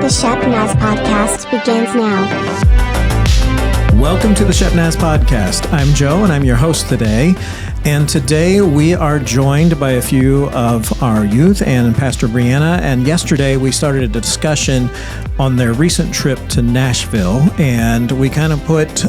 The Shep Naz Podcast begins now. Welcome to the Shep Naz Podcast. I'm Joe, and I'm your host today. And today we are joined by a few of our youth and Pastor Bryanna. And yesterday we started a discussion on their recent trip to Nashville. And we kind of put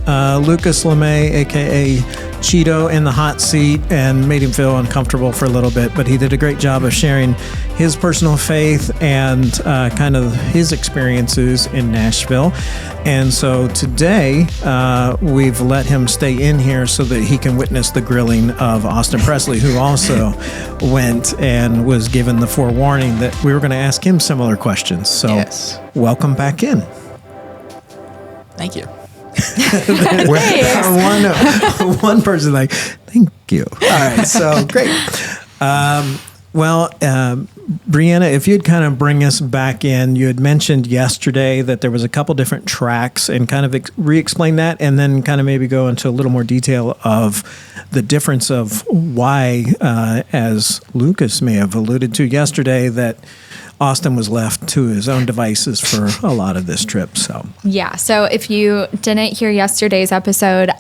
Lucas LeMay, a.k.a. Cheeto, in the hot seat and made him feel uncomfortable for a little bit. But he did a great job of sharing his personal faith and kind of his experiences in Nashville. And so today we've let him stay in here so that he can witness the grilling of Austin Presley, who also went and was given the forewarning that we were going to ask him similar questions. So yes. Welcome back in. Thank you. One person like, thank you. All right, so great. Bryanna, if you'd kind of bring us back in, you had mentioned yesterday that there was a couple different tracks, and kind of re-explain that, and then kind of maybe go into a little more detail of the difference of why, as Lucas may have alluded to yesterday, that Austin was left to his own devices for a lot of this trip. So if you didn't hear yesterday's episode,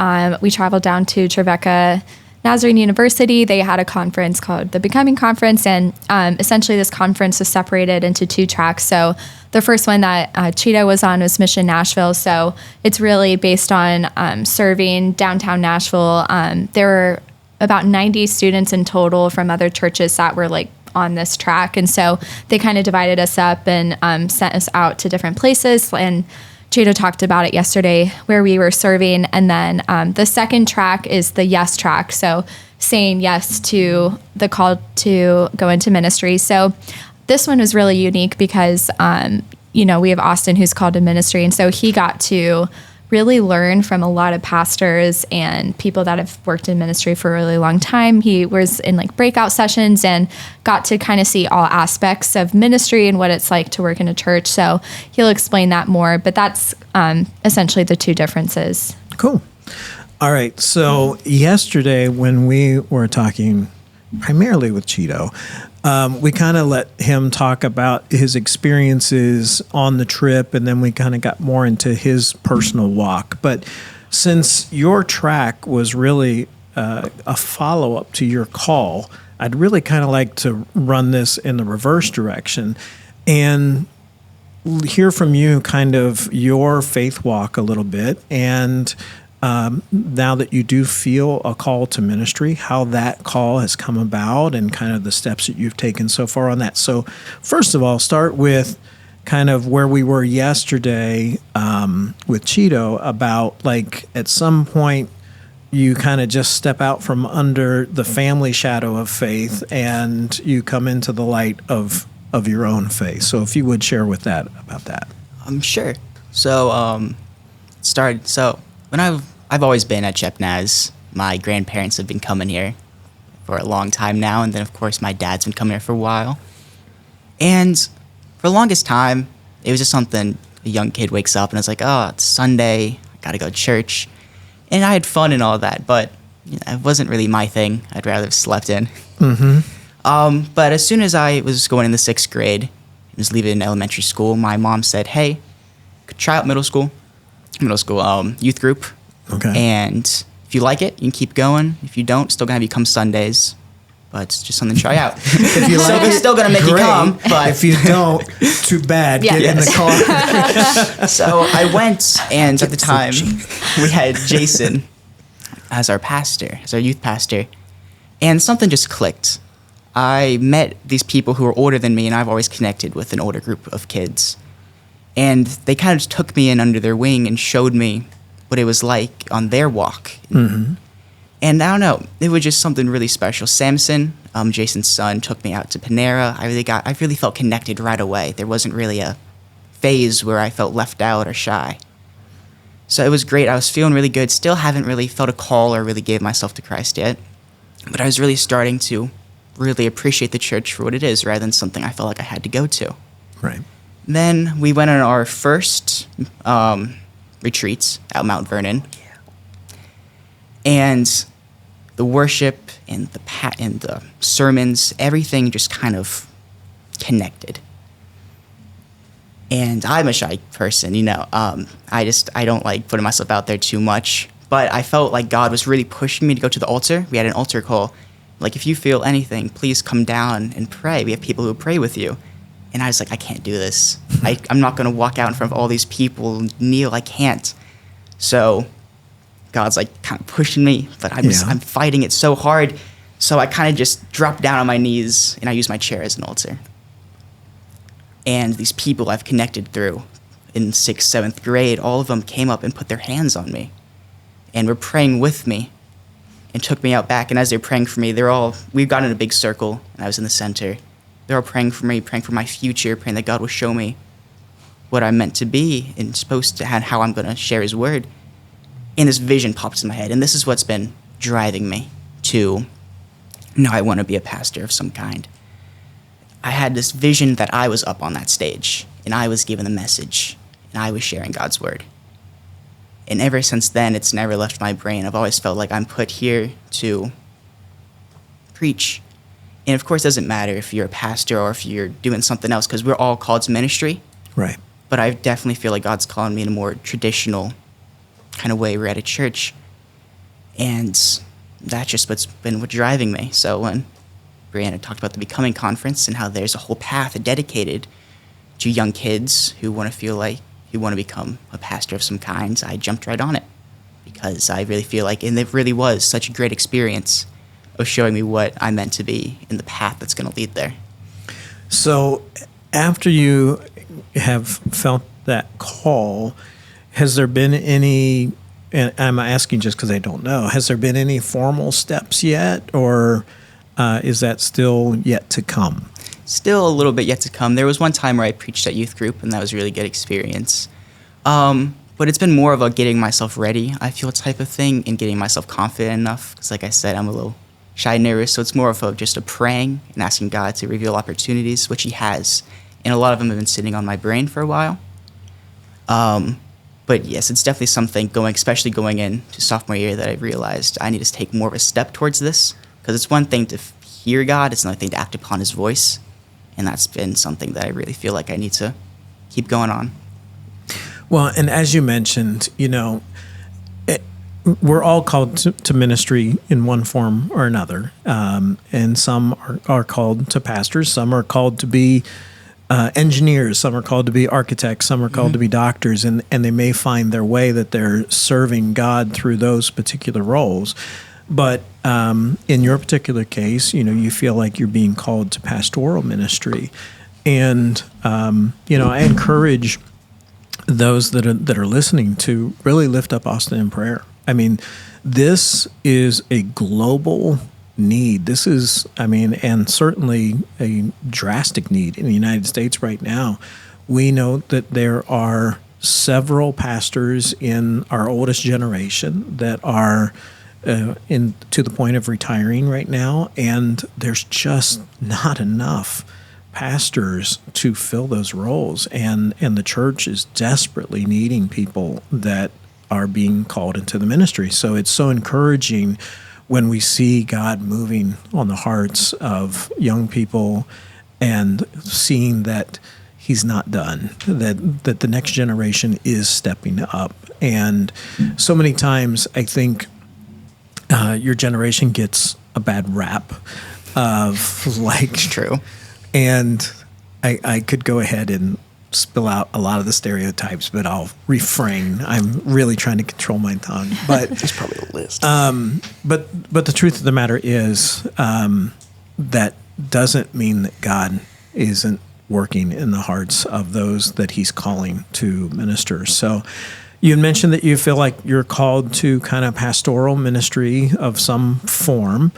we traveled down to Trevecca Nazarene University. They had a conference called the Becoming Conference, and essentially this conference was separated into two tracks. So the first one that Cheeto was on was Mission Nashville. So it's really based on serving downtown Nashville. There were about 90 students in total from other churches that were on this track. And so they kind of divided us up and sent us out to different places. And Cheeto talked about it yesterday where we were serving. And then the second track is the yes track. So saying yes to the call to go into ministry. So this one was really unique because, we have Austin who's called to ministry. And so he got to really learn from a lot of pastors and people that have worked in ministry for a really long time. He was in breakout sessions and got to kind of see all aspects of ministry and what it's like to work in a church. So he'll explain that more, but that's essentially the two differences. Cool. All right. So yesterday when we were talking primarily with Cheeto, we kind of let him talk about his experiences on the trip, and then we kind of got more into his personal walk. But since your track was really a follow-up to your call, I'd really kind of like to run this in the reverse direction and hear from you kind of your faith walk a little bit, and now that you do feel a call to ministry, how that call has come about and kind of the steps that you've taken so far on that. So first of all, start with kind of where we were yesterday with Cheeto about at some point you kind of just step out from under the family shadow of faith and you come into the light of your own faith. So if you would share with that about that. Sure. So when I've always been at Shep Naz. My grandparents have been coming here for a long time now, and then of course my dad's been coming here for a while. And for the longest time, it was just something a young kid wakes up and it's like, oh, it's Sunday, I gotta go to church. And I had fun and all that, but it wasn't really my thing. I'd rather have slept in. Mm-hmm. But as soon as I was going in the 6th grade, I was leaving elementary school, my mom said, hey, try out middle school youth group. Okay. And if you like it, you can keep going. If you don't, still gonna have you come Sundays, but it's just something to try out. If you like it's still gonna make you come, but if you don't, too bad. Get in the car. So I went, and at the time we had Jason as our youth pastor, and something just clicked. I met these people who were older than me, and I've always connected with an older group of kids, and they kind of just took me in under their wing and showed me what it was like on their walk. Mm-hmm. And I don't know, it was just something really special. Samson, Jason's son, took me out to Panera. I really felt connected right away. There wasn't really a phase where I felt left out or shy. So it was great. I was feeling really good. Still haven't really felt a call or really gave myself to Christ yet. But I was really starting to really appreciate the church for what it is rather than something I felt like I had to go to. Right. Then we went on our first retreats at Mount Vernon. Yeah. And the worship and the sermons, everything just kind of connected. And I'm a shy person, you know. I don't like putting myself out there too much. But I felt like God was really pushing me to go to the altar. We had an altar call. Like, if you feel anything, please come down and pray. We have people who pray with you. And I was like, I can't do this. I'm not going to walk out in front of all these people and kneel. I can't. So God's like kind of pushing me, but I'm fighting it so hard. So I kind of just dropped down on my knees and I used my chair as an altar. And these people I've connected through in 6th, 7th grade, all of them came up and put their hands on me and were praying with me and took me out back. And as they're praying for me, we've got in a big circle and I was in the center. They're all praying for me, praying for my future, praying that God will show me what I'm meant to be and supposed to have, how I'm going to share his word. And this vision pops in my head. And this is what's been driving me to, no, I want to be a pastor of some kind. I had this vision that I was up on that stage and I was given the message and I was sharing God's word. And ever since then, it's never left my brain. I've always felt like I'm put here to preach. And of course, it doesn't matter if you're a pastor or if you're doing something else, because we're all called to ministry. Right. But I definitely feel like God's calling me in a more traditional kind of way. We're at a church. And that's just what's driving me. So when Bryanna talked about the Becoming Conference and how there's a whole path dedicated to young kids who want to become a pastor of some kind, I jumped right on it because I really feel like, and it really was such a great experience of showing me what I'm meant to be and the path that's going to lead there. So after you have felt that call, has there been any, and I'm asking just because I don't know, has there been any formal steps yet, or is that still yet to come? Still a little bit yet to come. There was one time where I preached at youth group, and that was a really good experience. But it's been more of a getting myself ready, I feel, type of thing, and getting myself confident enough. Because like I said, I'm a little shy and nervous, so it's more of just a praying and asking God to reveal opportunities, which he has. And a lot of them have been sitting on my brain for a while. But yes, it's definitely something especially going into sophomore year, that I realized I need to take more of a step towards this. Because it's one thing to hear God, it's another thing to act upon his voice. And that's been something that I really feel like I need to keep going on. Well, and as you mentioned, we're all called to ministry in one form or another. And some are called to pastors, some are called to be engineers, some are called to be architects, some are called to be doctors, and they may find their way that they're serving God through those particular roles. But in your particular case, you feel like you're being called to pastoral ministry. And, I encourage those that are listening to really lift up Austin in prayer. I mean, this is a global need. This is, and certainly a drastic need in the United States right now. We know that there are several pastors in our oldest generation that are to the point of retiring right now, and there's just not enough pastors to fill those roles, and the church is desperately needing people that are being called into the ministry. So it's so encouraging when we see God moving on the hearts of young people and seeing that he's not done, that the next generation is stepping up. And so many times I think your generation gets a bad rap of like... It's true. And I could go ahead and spill out a lot of the stereotypes, but I'll refrain. I'm really trying to control my tongue. But There's probably a list. But the truth of the matter is that doesn't mean that God isn't working in the hearts of those that he's calling to minister. So you mentioned that you feel like you're called to kind of pastoral ministry of some form.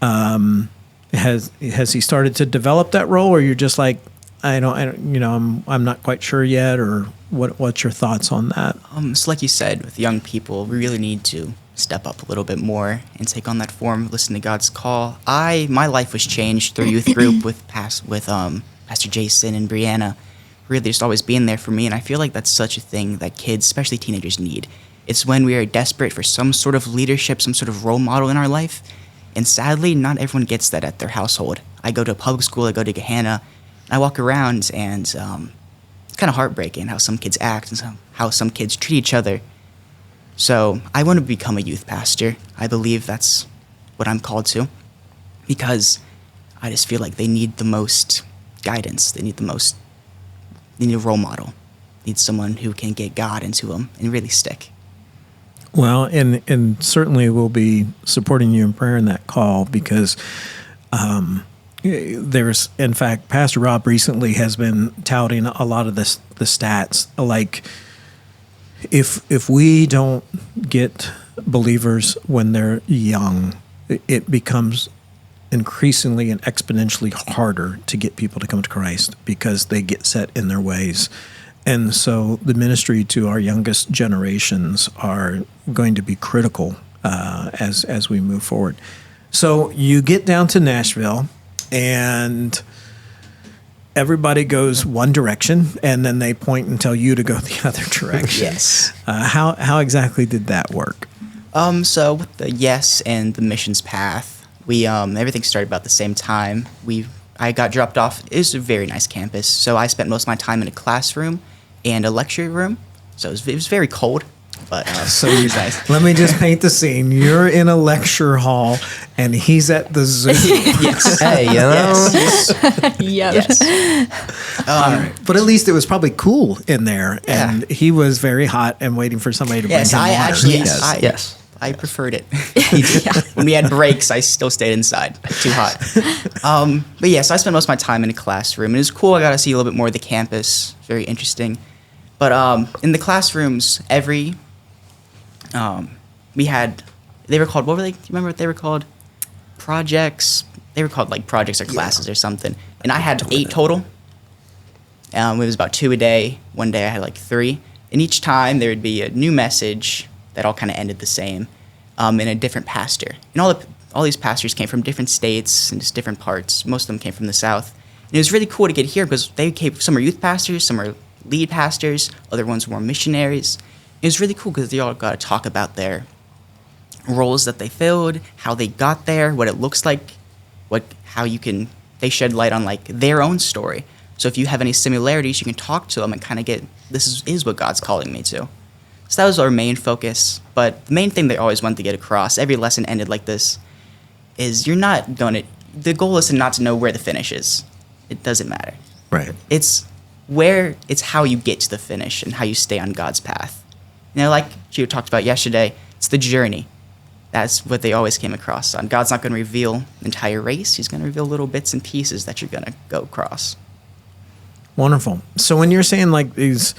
Has he started to develop that role, or you're just like, I'm not quite sure yet, or what's your thoughts on that? So like you said, with young people, we really need to step up a little bit more and take on that form, listen to God's call. My life was changed through youth group with Pastor Jason and Bryanna, really just always being there for me. And I feel like that's such a thing that kids, especially teenagers, need. It's when we are desperate for some sort of leadership, some sort of role model in our life. And sadly, not everyone gets that at their household. I go to a public school, I go to Gehanna, I walk around, and kind of heartbreaking how some kids act and how some kids treat each other. So I want to become a youth pastor. I believe that's what I'm called to, because I just feel like they need the most guidance. They need a role model. They need someone who can get God into them and really stick. Well, and certainly we'll be supporting you in prayer in that call, because there's, in fact, Pastor Rob recently has been touting a lot of the stats. Like, if we don't get believers when they're young, it becomes increasingly and exponentially harder to get people to come to Christ, because they get set in their ways. And so the ministry to our youngest generations are going to be critical as we move forward. So you get down to Nashville, and everybody goes one direction, and then they point and tell you to go the other direction. Yes. How exactly did that work? So with the Yes and the missions path, we everything started about the same time. I got dropped off. It was a very nice campus, so I spent most of my time in a classroom and a lecture room. So it was very cold, but So it was nice. let me just paint the scene. You're in a lecture hall, and he's at the zoo. Yes. Hey, you know? Yes. But at least it was probably cool in there, Yeah. and he was very hot and waiting for somebody to bring Yes, him I water. actually Yes. I preferred it. When we had breaks, I still stayed inside. Too hot. But yeah, so I spent most of my time in a classroom. And it was cool. I got to see a little bit more of the campus. Very interesting. But in the classrooms, we had, they were called, what were they? Do you remember what they were called? Projects. They were called like projects or classes or something. And I had 8 total. It was about 2 a day. One day I had like 3. And each time there would be a new message that all kind of ended the same, and a different pastor. And all these pastors came from different states and just different parts. Most of them came from the South. And it was really cool to get here, because some are youth pastors, some are lead pastors, other ones were missionaries. It was really cool because they all got to talk about their roles that they filled, how they got there, what it looks like, they shed light on like their own story. So if you have any similarities, you can talk to them and kind of get, this is what God's calling me to. So that was our main focus. But the main thing they always wanted to get across, every lesson ended like this, is the goal is not to know where the finish is. It doesn't matter. Right. It's how you get to the finish and how you stay on God's path. Like Cheeto talked about yesterday, it's the journey. That's what they always came across on. God's not going to reveal the entire race. He's going to reveal little bits and pieces that you're going to go across. Wonderful. So when you're saying like these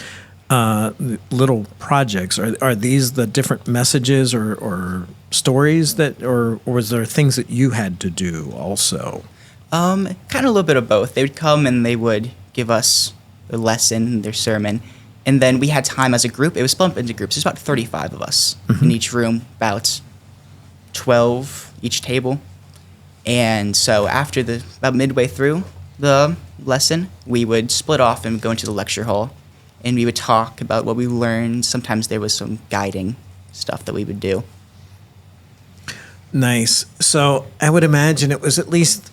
little projects, are these the different messages or stories that, or was there things that you had to do also? Kind of a little bit of both. They would come and they would give us a lesson, their sermon, and then we had time as a group. It was split up into groups. There's about 35 of us in each room, about 12 each table. And so about midway through the lesson, we would split off and go into the lecture hall, and we would talk about what we learned. Sometimes there was some guiding stuff that we would do. Nice. So I would imagine it was at least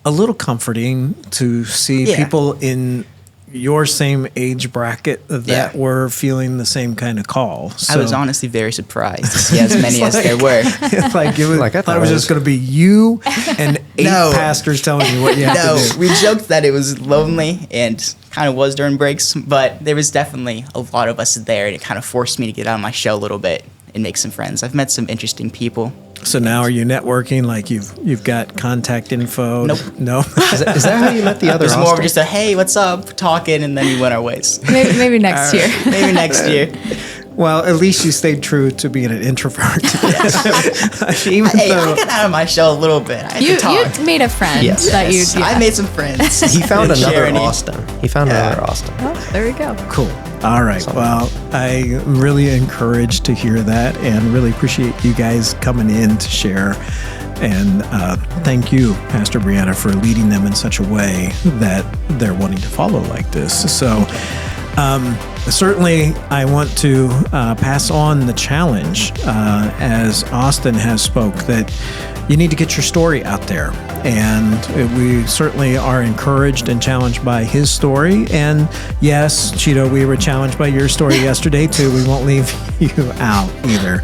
a little comforting to see people in your same age bracket that were feeling the same kind of call. So, I was honestly very surprised to see as many as there were. I thought it was just going to be you and 8 pastors telling you what you have to do. We joked that it was lonely and kind of was during breaks, but there was definitely a lot of us there, and it kind of forced me to get out of my shell a little bit and make some friends. I've met some interesting people. So now are you networking? Like you've got contact info? Nope. No. Is that how you met the other It was more of Austin? just a, hey, what's up, talking, and then we went our ways. Maybe next year. Maybe next year. Well, at least you stayed true to being an introvert. Hey, I got out of my shell a little bit. I had to talk. You made a friend that you. I made some friends. He found Didn't share another any. Austin. He found another Austin. Oh, there we go. Cool. All right. Well, I'm really encouraged to hear that, and really appreciate you guys coming in to share. And thank you, Pastor Bryanna, for leading them in such a way that they're wanting to follow like this. So certainly I want to pass on the challenge as Austin has spoke, that you need to get your story out there. And we certainly are encouraged and challenged by his story. And yes, Cheeto, we were challenged by your story yesterday too. We won't leave you out either.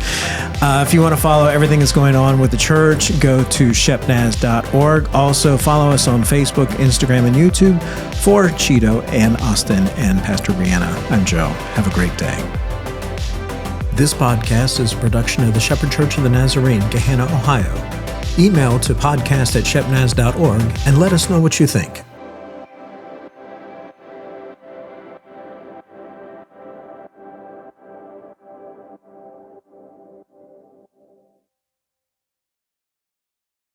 If you want to follow everything that's going on with the church, go to shepnaz.org. Also follow us on Facebook, Instagram, and YouTube. For Cheeto and Austin and Pastor Bryanna, I'm Joe. Have a great day. This podcast is a production of the Shepherd Church of the Nazarene, Gahanna, Ohio. Email to podcast@shepnaz.org and let us know what you think.